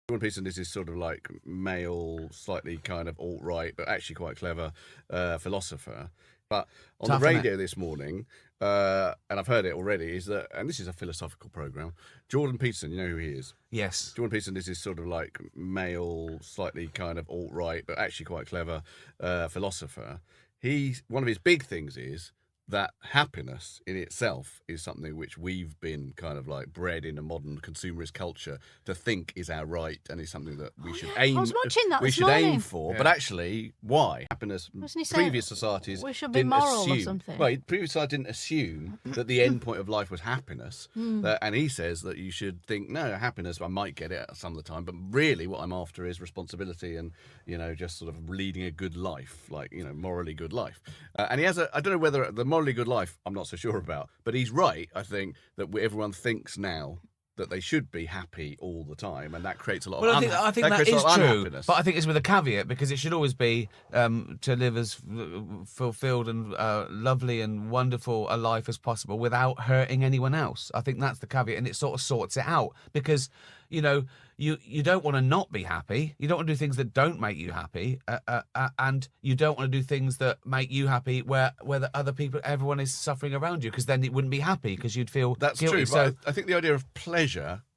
One Piece, and this is sort of like male, slightly kind of alt-right, but actually quite clever philosopher. But on the radio this morning, and I've heard it already, is that, and this is a philosophical program, Jordan Peterson, you know who he is? Yes. Jordan Peterson, this is sort of like male, slightly kind of alt-right, but actually quite clever philosopher. One of his big things is that happiness in itself is something which we've been kind of like bred in a modern consumerist culture to think is our right, and is something that we should aim. I was watching that we this should morning. aim for, but actually, why happiness? Previous societies we should be didn't moral assume. or something. Well, previous society didn't assume that the end point of life was happiness, and he says that you should think, no, happiness, I might get it some of the time, but really, what I'm after is responsibility and just sort of leading a good life, like morally good life. And he has I don't know whether the morally good life, I'm not so sure about, but he's right. I think that everyone thinks now that they should be happy all the time, and that creates a lot of I think that is true, but I think it's with a caveat, because it should always be to live as fulfilled and lovely and wonderful a life as possible without hurting anyone else. I think that's the caveat, and it sort of sorts it out, because you don't want to not be happy. You don't want to do things that don't make you happy, and you don't want to do things that make you happy where the other people, everyone is suffering around you, because then it wouldn't be happy, because you'd feel that's guilty. true. So but I think the idea of pleasure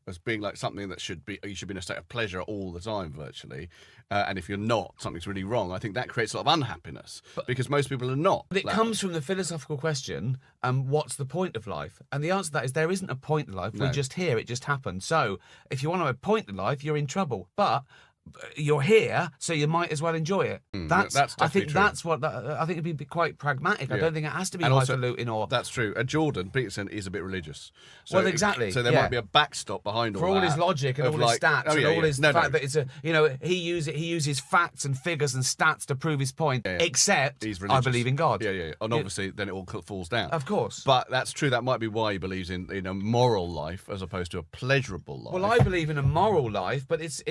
as being like something that you should be in a state of pleasure all the time, virtually, and if you're not, something's really wrong. I think that creates a lot of unhappiness, because most people are not. But it comes from the philosophical question, what's the point of life? And the answer to that is there isn't a point in life. No. We're just here, it just happened. So if you want to have a point in life, you're in trouble. But you're here, so you might as well enjoy it. That's I think true. That's what I think it'd be quite pragmatic. Yeah. I don't think it has to be highfalutin or. That's true. And Jordan Peterson is a bit religious. So well, exactly. So there might be a backstop behind all that. For all his logic and all his stats and all his fact that it's he uses facts and figures and stats to prove his point. Yeah. Except I believe in God. Yeah. And obviously then it all falls down. Of course. But that's true. That might be why he believes in a moral life as opposed to a pleasurable life. Well, I believe in a moral life, but it's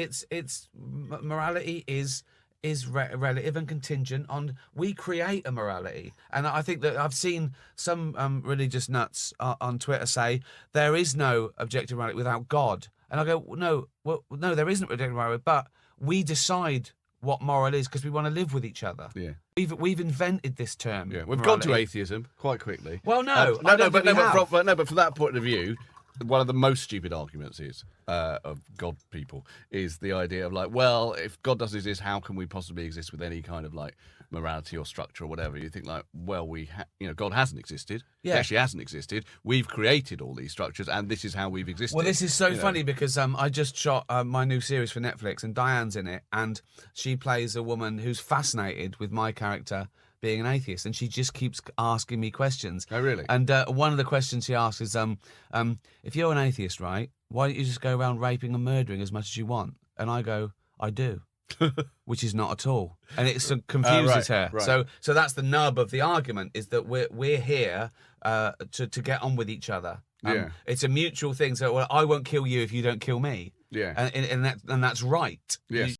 morality is relative and contingent on we create a morality. And I think that I've seen some religious nuts on Twitter say there is no objective morality without God. And I go, no, there isn't objective morality, but we decide what moral is because we want to live with each other. Yeah, we've invented this term. Yeah, we've gone to atheism quite quickly. Well, but from that point of view, one of the most stupid arguments of God people is the idea of like, well, if God doesn't exist, how can we possibly exist with any kind of like morality or structure or whatever? You think like, well, God hasn't existed. Yeah. He actually hasn't existed. We've created all these structures, and this is how we've existed. Well, this is so funny because I just shot my new series for Netflix, and Diane's in it, and she plays a woman who's fascinated with my character being an atheist, and she just keeps asking me questions. Oh, really? And one of the questions she asks is, if you're an atheist, right, why don't you just go around raping and murdering as much as you want? And I go, I do. Which is not at all. And it confuses her. Right. So that's the nub of the argument, is that we're here to get on with each other. It's a mutual thing. So, well, I won't kill you if you don't kill me. Yeah. And that's right. Yes.